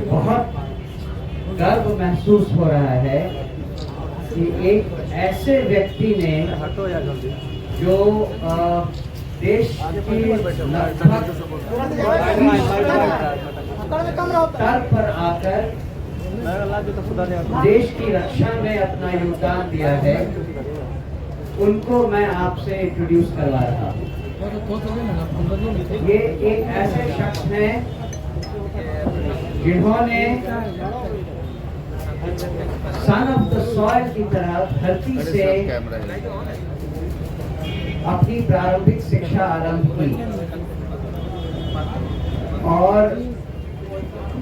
बहुत गर्व महसूस हो रहा है कि एक ऐसे व्यक्ति ने जो देश की लगभग स्तर पर आकर देश की रक्षा में अपना योगदान दिया है, उनको मैं आपसे इंट्रोड्यूस करवा रहा हूँ। ये एक ऐसे शख्स हैं जिन्होंने सन ऑफ द सॉइल की तरह धरती से अपनी प्रारंभिक शिक्षा आरंभ की और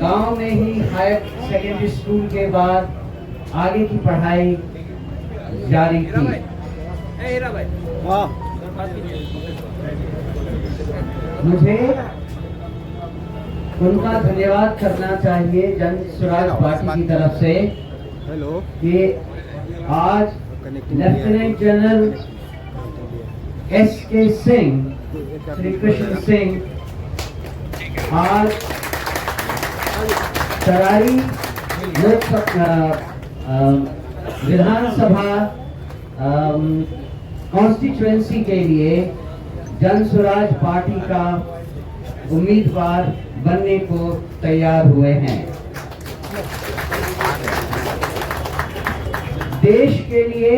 गांव में ही हायर सेकेंडरी स्कूल के बाद आगे की पढ़ाई जारी की। मुझे उनका धन्यवाद करना चाहिए जन स्वराज पार्टी की तरफ से कि आज lieutenant general SK. Singh, Shri Krishna Singh आज तरारी लोकसभा विधानसभा कॉन्स्टिट्यूएंसी के लिए जन स्वराज पार्टी का उम्मीदवार बनने को तैयार हुए हैं। देश के लिए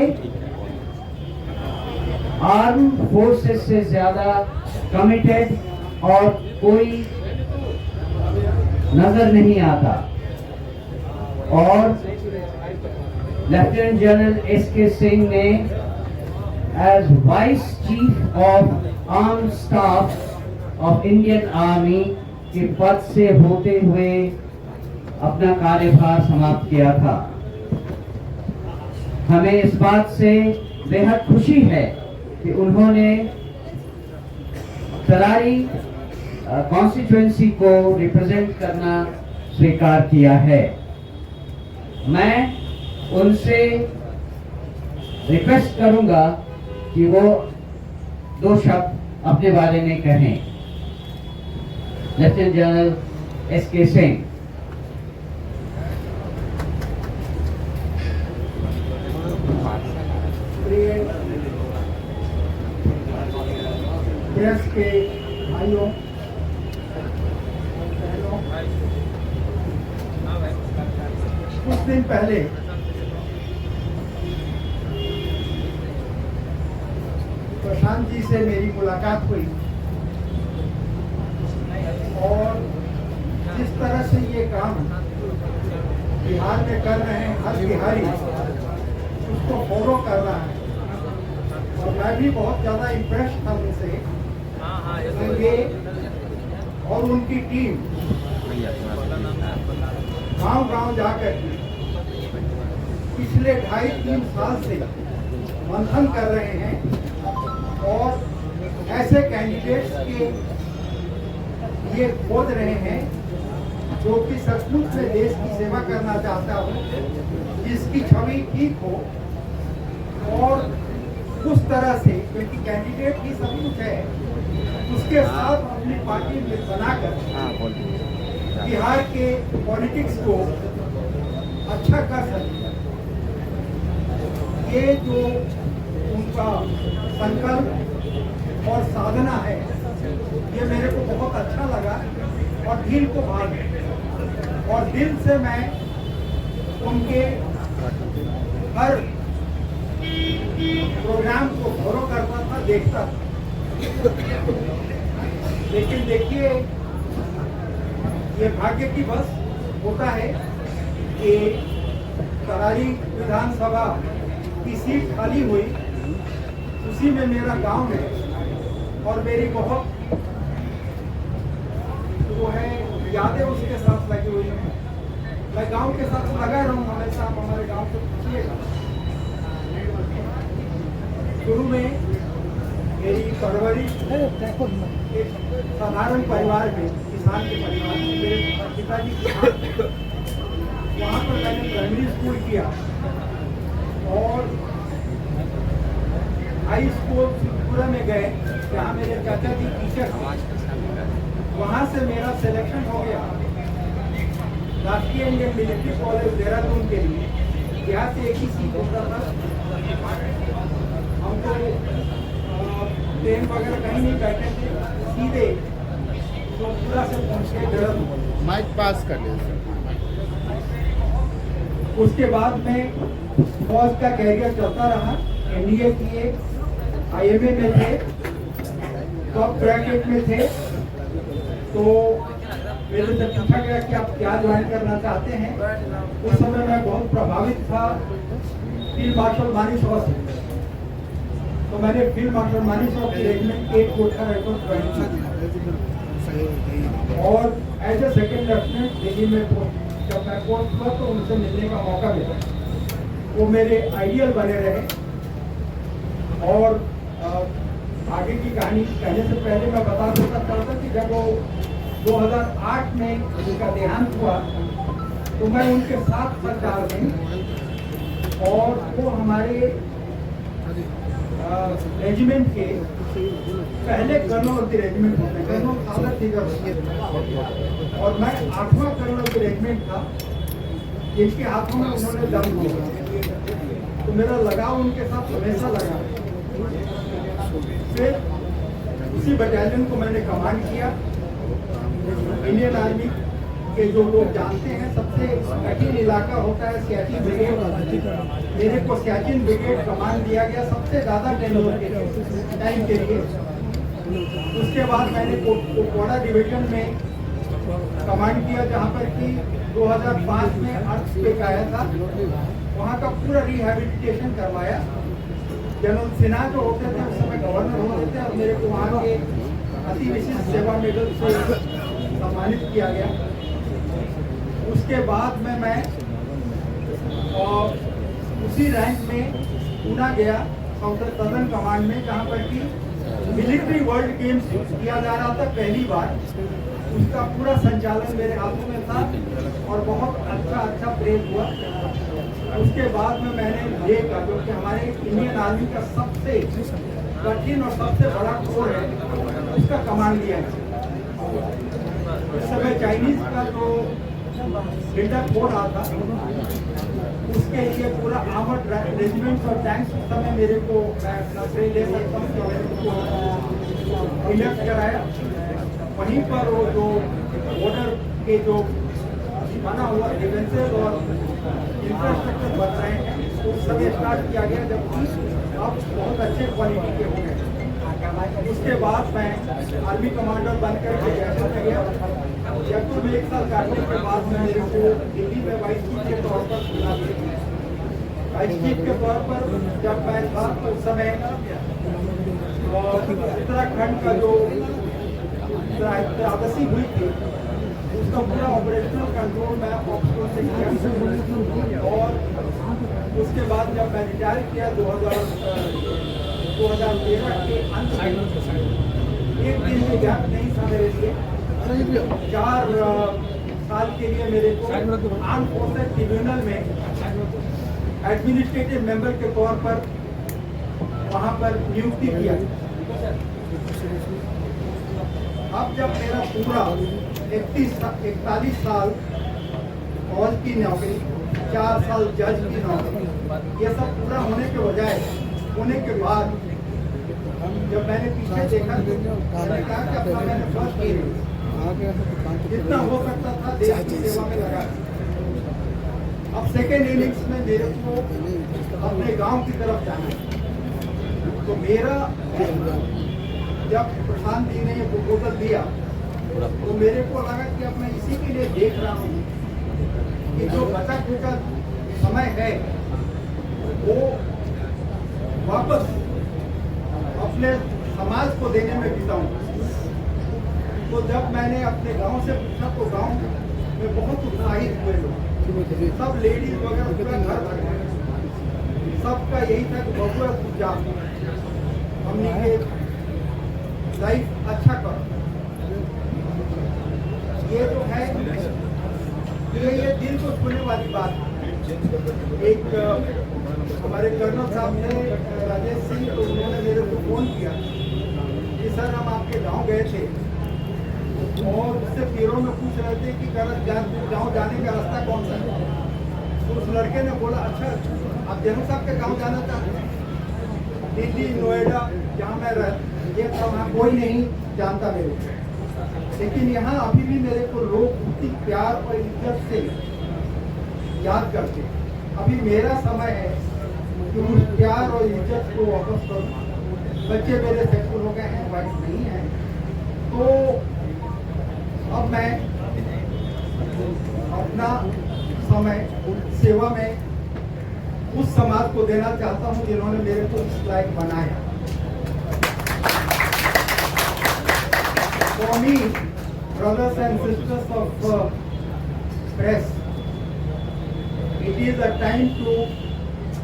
आर्म फोर्सेस से ज्यादा कमिटेड और कोई नजर नहीं आता और लेफ्टिनेंट जनरल एस.के. सिंह ने as vice chief of arm staff of Indian army के पद से होते हुए अपना कार्यभार समाप्त किया था। हमें इस बात से बेहद खुशी है कि उन्होंने तरारी कॉन्स्टिट्यूएंसी को रिप्रेजेंट करना स्वीकार किया है। मैं उनसे रिक्वेस्ट करूंगा कि वो दो शब्द अपने बारे में कहें। Lieutenant general SK. Singh. Press के भाइयों, कुछ दिन पहले प्रशांत जी से मेरी मुलाकात हुई और जिस तरह से ये काम बिहार में कर रहे हैं, हर बिहारी उसको फॉलो कर रहा है और मैं भी बहुत ज्यादा इम्प्रेस था उनसे। ये और उनकी टीम गांव-गांव जाकर पिछले 2.5-3 साल से मंथन कर रहे हैं और ऐसे कैंडिडेट्स के ये खोज रहे हैं जो कि सचमुच में देश की सेवा करना चाहता हो, जिसकी छवि ठीक हो और उस तरह से, क्योंकि कैंडिडेट ही सब कुछ है, उसके साथ अपनी पार्टी में बनाकर बिहार के पॉलिटिक्स को अच्छा कर सकते। ये जो उनका संकल्प और साधना है, ये मेरे को बहुत अच्छा लगा और दिल को भा गया और दिल से मैं उनके हर प्रोग्राम को फॉलो करता था, देखता था। लेकिन देखिए, ये भाग्य की बस होता है कि तरारी विधानसभा की सीट खाली हुई, उसी में मेरा गांव है और मेरी बहुत वो है यादें उसके साथ लगी हुई है। मैं गांव के साथ लगा रहूँ हमेशा। आप हमारे गांव को पूछिएगा। शुरू में मेरी परवरिश एक साधारण परिवार में, किसान के परिवार में, मेरे पिताजी किसान, वहाँ पर मैंने प्राइमरी स्कूल किया और हाई स्कूल त्रिपुरा में गए जहाँ मेरे चाचा जी टीचर थे। वहाँ से मेरा सिलेक्शन हो गया राष्ट्रीय इंडियन मिलिट्री कॉलेज देहरादून के लिए यहाँ से एक ही सीट होता था। हमको ट्रेन वगैरह कहीं नहीं बैठे थे, सीधे पूरा से पहुँच के देहरादून। माइक पास कर ले सर। उसके बाद में फौज का कैरियर चलता रहा। एनडीए किए, आईएमए में थे, टॉप ब्रैकेट में थे। तो मेरे से पूछा गया कि आप क्या ज्वाइन करना चाहते हैं। उस समय मैं बहुत प्रभावित था फील्ड मार्शल मानेसर से। तो मैंने फील्ड मार्शल मानेसर की रेजिमेंट 8 कोठा राइफल ज्वाइन किया और as a second lieutenant Delhi में जब मैं पोस्ट हुआ तो उनसे मिलने का मौका मिला। वो मेरे आइडियल बने रहे। और आगे की कहानी कहने से पहले मैं बता देता था कि जब वो 2008 में उनका देहांत हुआ तो मैं उनके साथ सरकार में, और वो हमारे रेजिमेंट के पहले कर्नल ऑफ द रेजिमेंट होते हैं, कर्नल सादर फिगर, और मैं 8वां कर्नल ऑफ द रेजिमेंट था जिनके हाथों में उन्होंने दम दिया। तो मेरा लगाव उनके साथ हमेशा लगा। फिर उसी बटालियन को मैंने कमांड किया। इंडियन आर्मी के जो लोग जानते हैं सबसे कठिन इलाका होता है सियाचिन ब्रिगेड। मेरे को सियाचिन ब्रिगेड कमांड दिया गया सबसे ज़्यादा टाइम के लिए। उसके बाद मैंने कोड़ा डिवीजन में कमांड किया जहाँ पर कि 2005 में अर्थक्वेक आया था। वहाँ का पूरा रिहैबिलिटेशन करवाया। जनरल सिन्हा जो होते थे उस समय गवर्नर होते थे और मेरे को वहाँ के अति विशिष्ट सेवा मेडल से सम्मानित किया गया। उसके बाद में मैं उसी रैंक में पूना गया सदर्न कमांड में, जहाँ पर कि मिलिट्री वर्ल्ड गेम्स किया जा रहा था पहली बार। उसका पूरा संचालन मेरे हाथों में था और बहुत अच्छा प्रेज हुआ। उसके बाद में मैंने देखा जो कि हमारे इंडियन आर्मी का सबसे कठिन और सबसे बड़ा कोर है, उसका कमांड लिया है। उस समय चाइनीज का जो लिंडर कोर आता उसके लिए पूरा आर्मर्ड रेजिमेंट और टैंक्स उस समय मेरे को मैं ले सकता हूँ कि मेरे को इलेक्ट कराया। वहीं पर वो जो बॉर्डर के जो बना हुआ डिफेंसेस और इंफ्रास्ट्रक्चर बन रहे हैं उस समय स्टार्ट किया गया, जबकि अब बहुत अच्छे क्वालिटी के हो गए। उसके बाद मैं आर्मी कमांडर बनकर के जयपुर में गया। जयपुर में 1 साल काटने के बाद में मेरे को दिल्ली में वाइस चीफ के तौर पर चुना गया। वाइस चीफ के तौर पर जब मैं था तो उस समय उत्तराखंड का जो त्रासदी हुई थी उसका पूरा ऑपरेशनल कंट्रोल मैं ऑफिसर से किया। और उसके बाद जब मैं रिटायर किया 2013 के अंत में, एक दिन में गैप नहीं था मेरे लिए। 4 साल के लिए मेरे को आर्म फोर्सेस ट्रिब्यूनल में एडमिनिस्ट्रेटिव मेंबर के तौर पर वहाँ पर नियुक्ति किया। अब जब मेरा पूरा 41 साल फौज की नौकरी, 4 साल जज की नौकरी, ये सब पूरा होने के बाद जब मैंने पीछे देखा तो मैंने कहा कि अपना मैंने फर्स्ट इनिंग्स जितना हो सकता था देश की सेवा में लगा। अब सेकेंड इनिंग्स में मेरे को अपने गांव की तरफ जाना है। तो मेरा जब प्रशांत जी ने ये प्रपोजल दिया तो मेरे को लगा कि अब मैं इसी के लिए देख रहा हूँ कि जो बचा खुचा समय है वो वापस अपने समाज को देने में बिताऊं। तो जब मैंने अपने गांव से पूछा तो गांव में बहुत उत्साहित हुए लोग, सब लेडीज वगैरह पूरा घर भर गए। सबका यही था कि बबुआ पूजा हमने के लाइफ अच्छा करो। ये जो है ये दिल को छूने वाली बात है। एक हमारे कर्नल साहब ने राजेश सिंह, तो उन्होंने मेरे को फोन किया कि सर हम आपके गांव गए थे और उससे पैरों में पूछ रहे थे कि गाँव जाने का रास्ता कौन सा है। तो उस लड़के ने बोला, अच्छा आप जनू साहब के गाँव जाना चाहते हैं? दिल्ली, नोएडा जहाँ मैं ये था वहाँ कोई नहीं जानता मेरे को, लेकिन यहाँ अभी भी मेरे को लोग उतनी प्यार और इज्जत से याद करते हैं। अभी मेरा समय है कि उस प्यार और इज्जत को वापस करूँ। बच्चे मेरे सक्सेसफुल हो गए हैं, वाइफ नहीं है, तो अब मैं अपना समय सेवा में उस समाज को देना चाहता हूं जिन्होंने मेरे को इस लायक बनाया। For me, brothers and sisters of press, it is a time to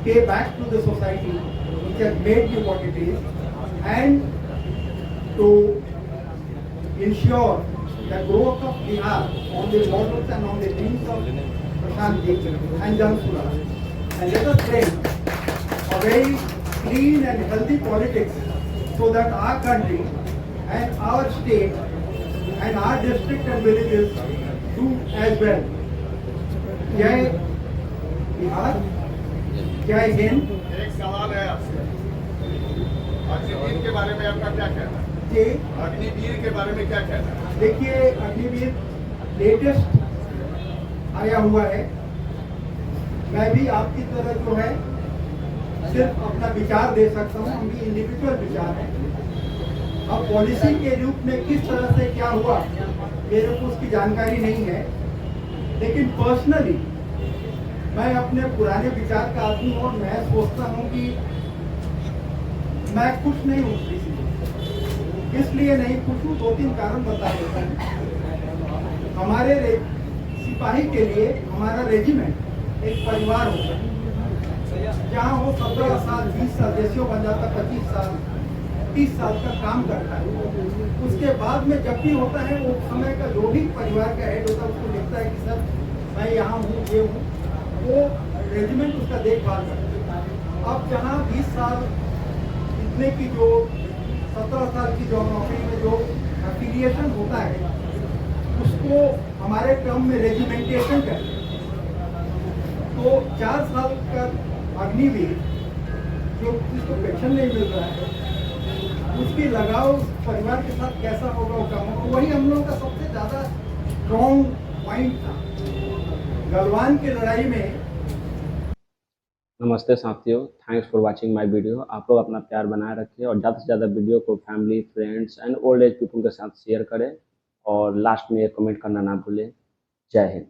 pay back to the society which has made you what it is, and to ensure the growth of Bihar on the models and on the dreams of Prashant Ji and Jansura. And let us bring a very clean and healthy politics so that our country and our state and our district and villages do as well. Jai Bihar, Jai Hind. एक सवाल है आपसे, अग्निवीर के बारे में आपका क्या कहना है? जी, अग्निवीर के बारे में क्या कहना है? देखिए अग्निवीर लेटेस्ट आया हुआ है। मैं भी आपकी तरह जो है सिर्फ अपना विचार दे सकता हूँ, हम भी इंडिविजुअल विचार है। अब पॉलिसी के रूप में किस तरह से क्या हुआ मेरे को उसकी जानकारी नहीं है, लेकिन पर्सनली मैं अपने पुराने विचार का आदमी हूँ और मैं सोचता हूँ कि मैं खुश नहीं हूँ किसी से। इसलिए नहीं खुश हूँ, 2-3 कारण बता देता हूँ। हमारे सिपाही के लिए हमारा रेजिमेंट एक परिवार होता है, जहाँ वो 17 साल 20 साल जैसे बन जाता, 25 साल 30 साल का काम करता है। उसके बाद में जब भी होता है वो समय का जो भी परिवार का हेड होता है उसको लिखता है कि सर मैं यहाँ हूँ, ये हूँ, वो रेजिमेंट उसका देखभाल करता है। अब जहाँ 20 साल इतने की जो 17 साल की जो नौकरी में जो एफिलिएशन होता है उसको हमारे क्रम में रेजिमेंटेशन करते हैं। तो 4 साल का अग्निवीर जो जिसको पेंशन नहीं मिल रहा है उसकी लगाव परिवार के साथ कैसा होगा वो काम होगा। वही हम लोगों का सबसे ज़्यादा स्ट्रॉन्ग पॉइंट था गलवान की लड़ाई में। नमस्ते साथियों, thanks for watching my video. आप लोग अपना प्यार बनाए रखिए और ज़्यादा से ज़्यादा वीडियो को family, friends and old age people के साथ शेयर करें और लास्ट में एक कमेंट करना ना भूलें। जय हिंद।